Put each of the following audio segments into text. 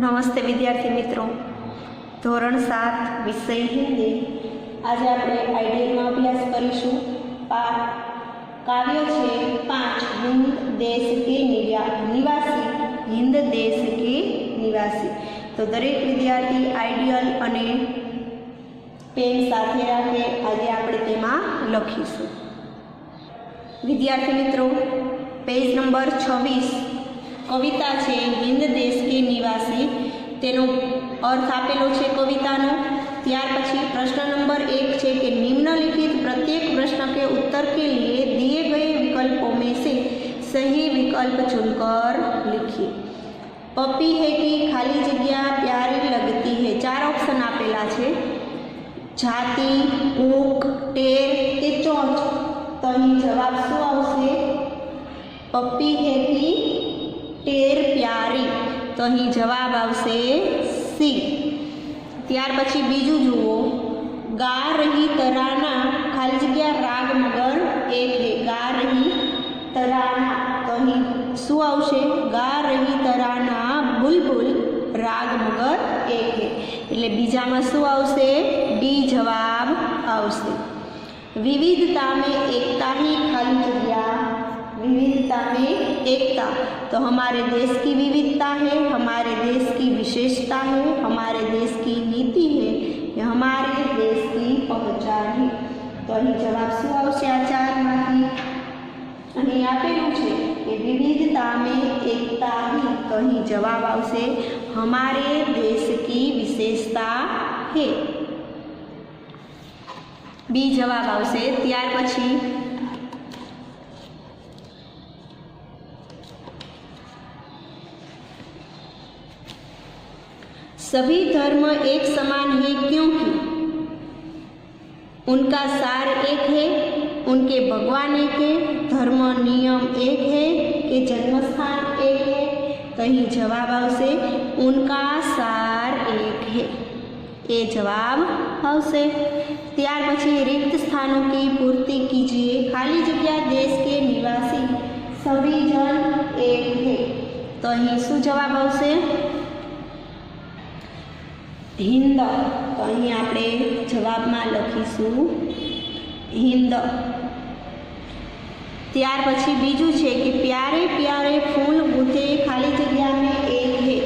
नमस्ते विद्यार्थी मित्रों। धोरण 7 विषय हिंदी। आज આપણે આઈડિયલમાં અભ્યાસ કરીશું। પાઠ કાવ્ય છે 5 हिंद देश के निवासी। हिंद देश के निवासी। तो दरेक विद्यार्थी आइडियल અને પેન સાથે રાખે। આજે આપણે તેમાં લખીશું। विद्यार्थी मित्रों, पेज नंबर 26 कविता है हिंद देश के निवासी। तेनो अर्थ आपेलो छे कवितानो। त्यार पछी प्रश्न नंबर 1 है कि निम्नलिखित प्रत्येक प्रश्न के उत्तर के लिए दिए गए विकल्पों में से सही विकल्प चुनकर लिखिए। पपी है कि खाली जगह प्यारी लगती है। 4 ऑप्शन आपेला छे, जाति, ऊक, टेर के चोंच। तो अहीं जवाब शुं आवशे? पप्पी है कि टेर प्यारी। तो अहीं जवाब आवशे सी। त्यार पछी बीजू जुओ, गा रही तराना खाली जग्या राग मगर एक है। गा रही तराना तो अहीं शुं आवशे? गा रही तराना बुलबुल राग मगर एक है। एटले बीजामां शुं आवशे? डी जवाब आवशे। विविधता में एकता ही खाली जग्या। विविधता में एकता तो हमारे देश की विविधता है, हमारे देश की विशेषता है, हमारे देश की नीति है, ये हमारे देश की पहचान है। तो अहीं जवाब शुं आवशे? आ 4 मांथी अहीं आपेલું છે કે विविधता में एकता ही। तो अहीं जवाब आवशे हमारे देश की विशेषता है। बी जवाब आवशे। त्यार पछी सभी धर्म एक समान है क्योंकि उनका सार एक है, उनके भगवान एक है, धर्म नियम एक है कि जन्मस्थान एक है। तो अहीं जवाब आवशे उनका सार एक है। ए जवाब आवशे। त्यार पछी रिक्त स्थानों की पूर्ति कीजिए। खाली जग्या देश के निवासी सभी जन एक है। तो अहीं शुं जवाब आवशे? हिंद। तो अहीं आपणे जवाबमां लखीशुं हिंद। त्यार पछी बीजू छे कि प्यारे प्यारे फूल गूंथे खाली जग्या में एक है।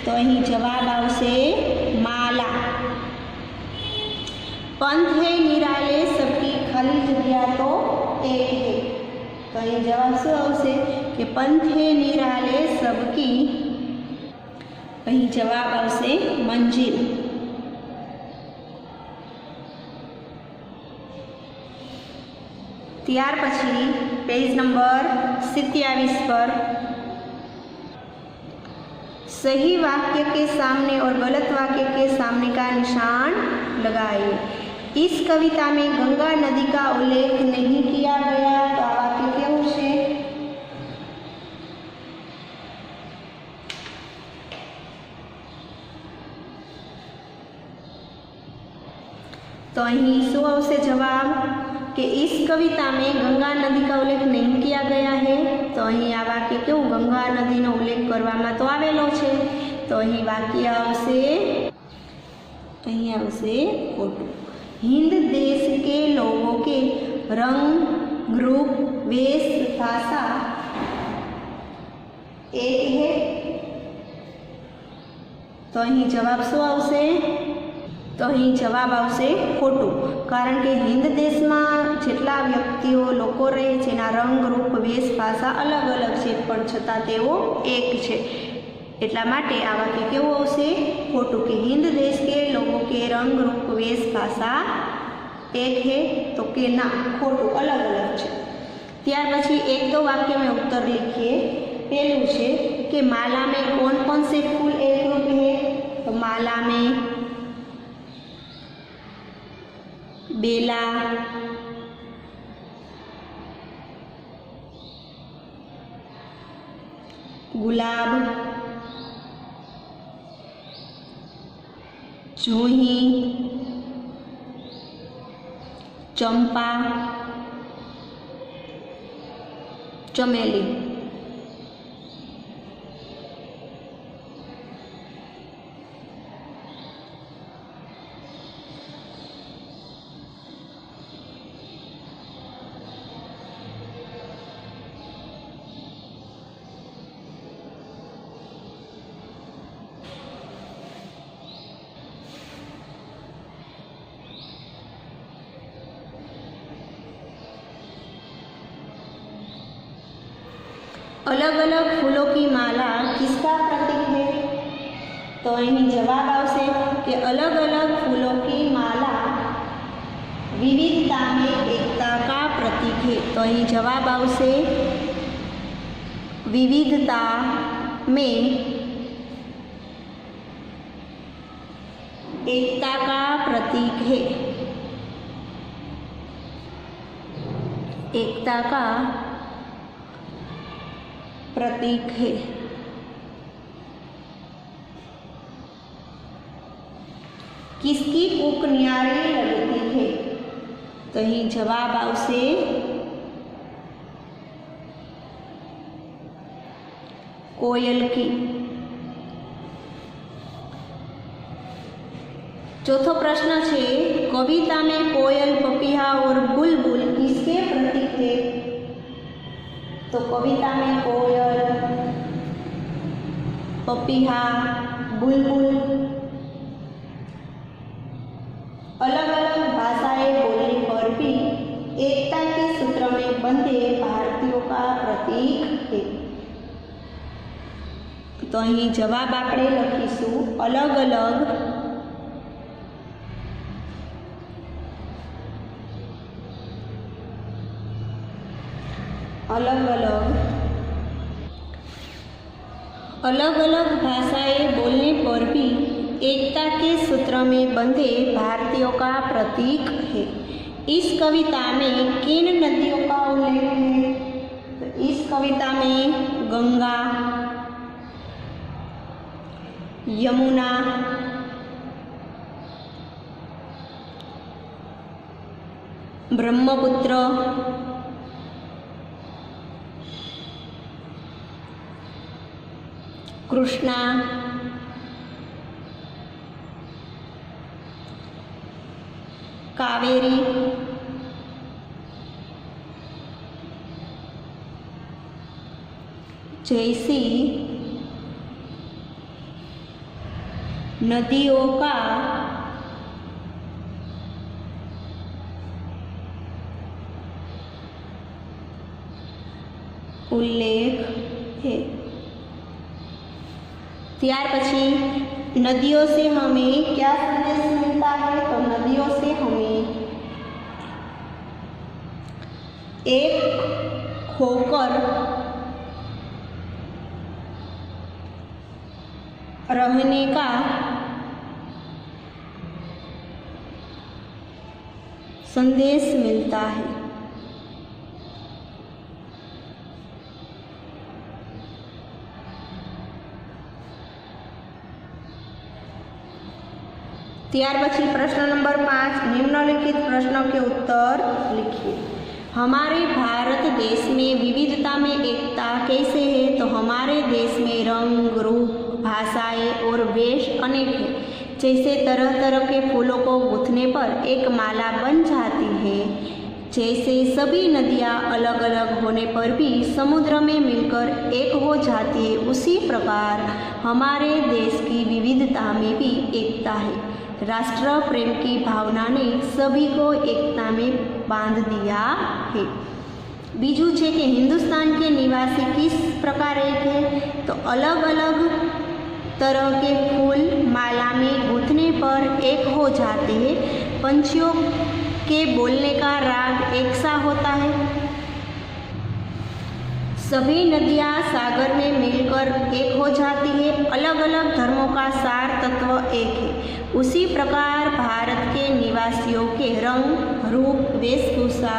तो अहीं जवाब आवशे माला। पंथ है निराले सबकी खाली जग्या तो एक है। तो अहीं जवाब शुं आवशे कि पंथ है निराले सबकी। अहीं जवाब आवशे मंजिल। त्यार पछी पेज नंबर 27 पर सही वाक्य के सामने और गलत वाक्य के सामने का निशान लगाइए। इस कविता में गंगा नदी का उल्लेख नहीं किया गया। तो आ वाक्य केवुं छे? तो अहीं शुं आवशे जवाब कि इस कविता में गंगा नदी का उल्लेख नहीं किया गया है। तो अहीं आ वाक्य केवुं? गंगा नदीनो उल्लेख करवामां तो आवेलो छे। तो अहीं वाक्य आवशे खोटुं। हिंद देश के लोगों के रंग, रूप, वेश, भाषा एक है। तो अहीं जवाब शुं आवशे? तो अहीं जवाब आवशे खोटुं। कारण के हिंद देश में जेटला व्यक्तिओ लोको रहे छे एना रंग, रूप, वेश, भाषा अलग अलग छे पण छतां तेओ एक छे। एटला माटे आ वाक्य केवुं आवशे? खोटुं कि हिंद देश के लोगों के रंग, रूप, वेश, भाषा एक है। तो के ना, खोटुं, अलग अलग छे। त्यार पछी 1-2 वाक्य में उत्तर लिखिए। पहेलुं छे कि माला में कौन कौन से फूल एक रूप है। तो माला में बेला, गुलाब, जूही, चंपा, चमेली। अलग अलग फूलों की माला किसका प्रतीक है? तो અહીં जवाब આવશે कि अलग अलग फूलों की माला विविधता में एकता का प्रतीक है। तो અહીં जवाब આવશે विविधता में एकता का प्रतीक है। एकता का प्रतीक है। किसकी कूक न्यारी लगती है? तो અહીં जवाब આવશે कोयल की। चौथो प्रश्न है, कविता में कोयल, पपीहा और बुलबुल किसके प्रतीक है? तो कविता में कोयल, पपीहा, बुलबुल अलग अलग भाषाएं बोलने पर भी एकता के सूत्र में बंधे भारतीयों का प्रतीक है। तो અહીં જવાબ આપણે લખીશું अलग अलग अलग अलग भाषाएं बोलने पर भी एकता के सूत्र में बंधे भारतीयों का प्रतीक है। इस कविता में किन नदियों का उल्लेख है? तो इस कविता में गंगा, यमुना, ब्रह्मपुत्र, कृष्णा, कावेरी, जैसी नदियों का उल्लेख है। त्यार पछी नदियों से हमें क्या संदेश मिलता है? तो नदियों से हमें एक होकर रहने का संदेश मिलता है। त्यार पछी प्रश्न नंबर 5, निम्नलिखित प्रश्नों के उत्तर लिखिए। हमारे भारत देश में विविधता में एकता कैसे है? तो हमारे देश में रंग, रूप, भाषाएं और वेश अनेक है। जैसे तरह तरह के फूलों को गूंथने पर एक माला बन जाती है, जैसे सभी नदियाँ अलग अलग होने पर भी समुद्र में मिलकर एक हो जाती है, उसी प्रकार हमारे देश की विविधता में भी एकता है। राष्ट्र प्रेम की भावना ने सभी को एकता में बांध दिया है। बीजू है कि हिंदुस्तान के निवासी किस प्रकार एक है? तो अलग अलग तरह के फूल माला में गूंथने पर एक हो जाते हैं। पंछियों के बोलने का राग एक सा होता है। सभी नदियाँ सागर में मिलकर एक हो जाती है। अलग अलग धर्मों का सार तत्व एक है। उसी प्रकार भारत के निवासियों के रंग, रूप, वेशभूषा,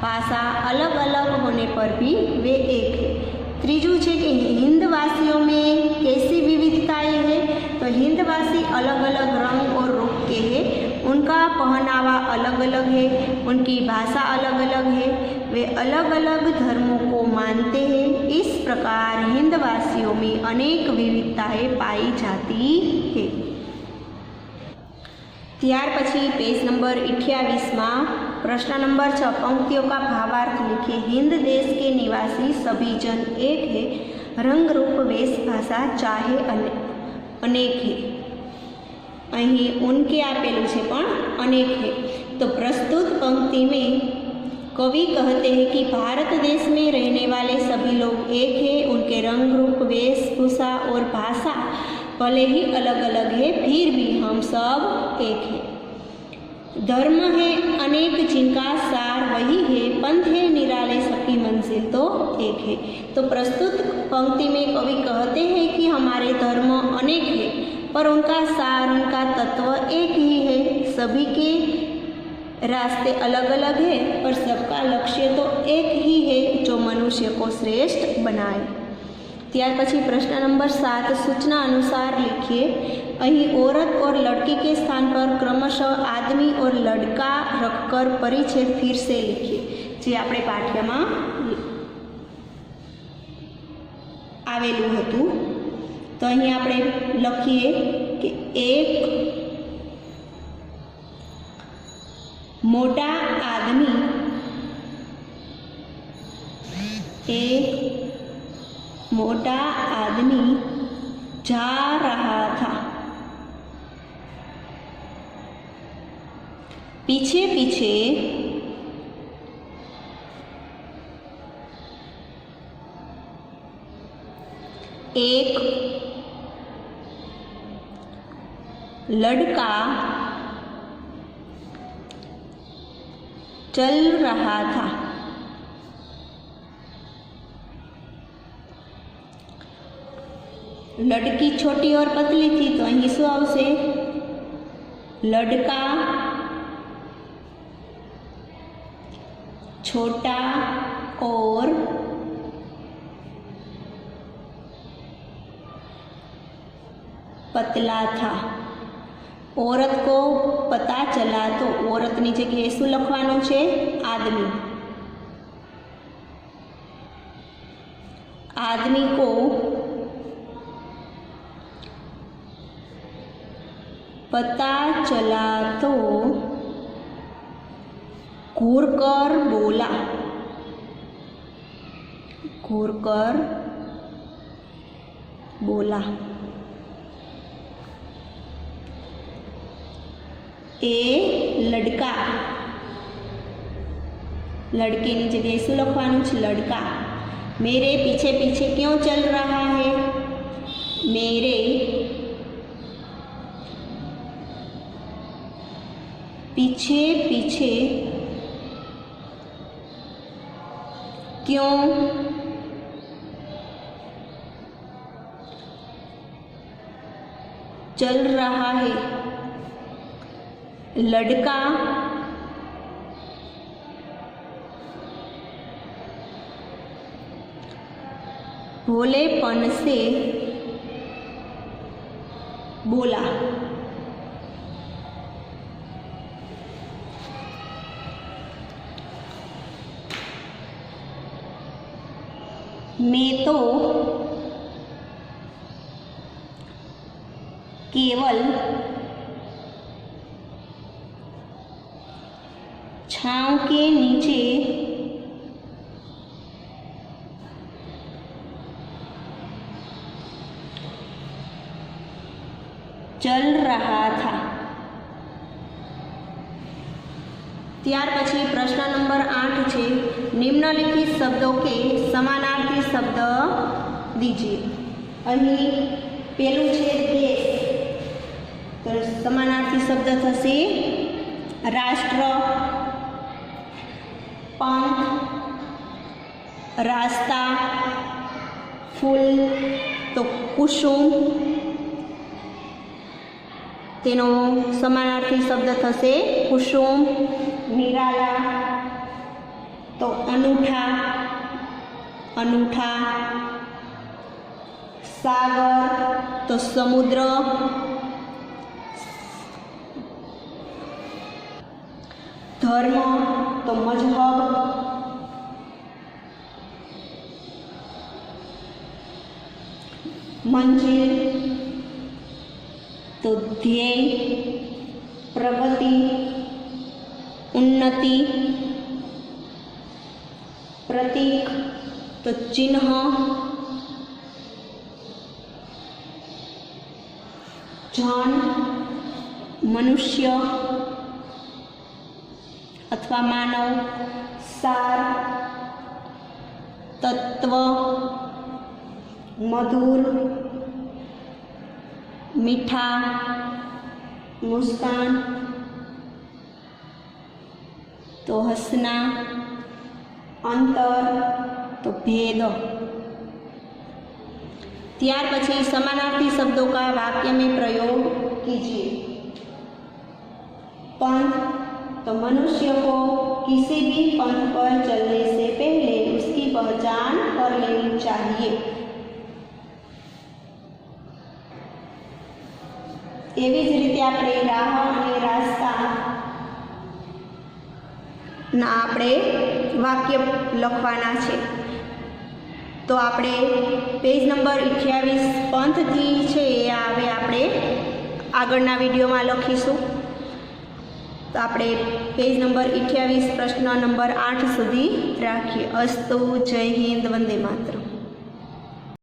भाषा अलग अलग होने पर भी वे एक है। त्रीजू है कि हिंदवासियों में कैसी विविधताएं हैं? तो हिंदवासी अलग अलग रंग और रूप के हैं। उनका पहनावा अलग अलग है, उनकी भाषा अलग अलग है, वे अलग अलग धर्मों को मानते हैं। इस प्रकार हिंदवासियों में अनेक विविधताएं पाई जाती है। त्यार पछी पेज नंबर 28 में प्रश्न नंबर 6, पंक्तियों का भावार्थ लिखिए। हिंद देश के निवासी सभी जन एक है, रंग, रूप, वेश, भाषा चाहे अनेक है। अहीं उनके आपेलू है पण अनेक है। तो प्रस्तुत पंक्ति में कवि कहते हैं कि भारत देश में रहने वाले सभी लोग एक है, कि रंग रूप वेशभूषा और भाषा भले ही अलग अलग है, फिर भी हम सब एक हैं। धर्म है अनेक जिनका सार वही है, पंथ है निराले सबकी मंजिल तो एक है। तो प्रस्तुत पंक्ति में कवि कहते हैं कि हमारे धर्म अनेक है पर उनका सार, उनका तत्व एक ही है। सभी के रास्ते अलग अलग है पर सबका लक्ष्य तो एक ही है, जो मनुष्य को श्रेष्ठ बनाए। त्यार पछी प्रश्न नंबर 7 सूचना अनुसार लिखिए। अहीं औरत और लड़की के स्थान पर क्रमशः आदमी और लड़का रखकर परिच्छेद फिर से लिखिए, जे आपणे पाठ्यमां आवेलुं हतुं। तो अहीं आपणे लखीए कि एक मोटा आदमी जा रहा था, पीछे पीछे एक लड़का चल रहा था। लड़की छोटी और पतली थी तो अहीं शुं आवशे? लड़का छोटा और पतला था। औरत को पता चला तो औरतनी जगह शुं लखवानुं छे? आदमी। आदमी को पता चला तो घूरकर बोला, घूरकर बोला। ए लड़का, लड़के की जगह शू लखवानुं छे? लड़का। मेरे पीछे पीछे क्यों चल रहा है? मेरे पीछे पीछे क्यों चल रहा है? लड़का भोलेपन से बोला। मैं तो केवल छांव के नीचे चल रहा था। त्यार पछी प्रश्न नंबर 8 छे। निम्नलिखित शब्दों के समानार्थी शब्द दीजिए। अहीं पेलुं छे देश, तो समानार्थी शब्द थशे राष्ट्र, पंथ, रास्ता, फूल तो कुसुम, तेनो समानार्थी शब्द थशे कुसुम। निराला तो अनूठा, अनूठा। सागर तो समुद्र। धर्म तो मजहब। मंजिल तो ध्येय, प्रगति, उन्नति। प्रतीक तो चिन्ह। जन मनुष्य अथवा मानव। सार तत्व, મધુર, મીઠા, મુસ્કાન, तो हंसना, अंतर तो भेद। त्यार पछी समानार्थी शब्दों का वाक्य में प्रयोग कीजिए। पंथ तो मनुष्य को किसी भी पंथ पर चलने से पहले उसकी पहचान कर लेनी चाहिए। एवी ज रीते आपणे राह अने रास्ता ना आपणे वाक्य लखवाना छे। तो आपणे पेज नंबर 28 पंथथी छे ए हवे आपणे आगळना विडियोमां लखीशुं। तो आपणे पेज नंबर 28 प्रश्न नंबर 8 सुधी राखीए। अस्तु। जय हिंद। वंदे मातरम।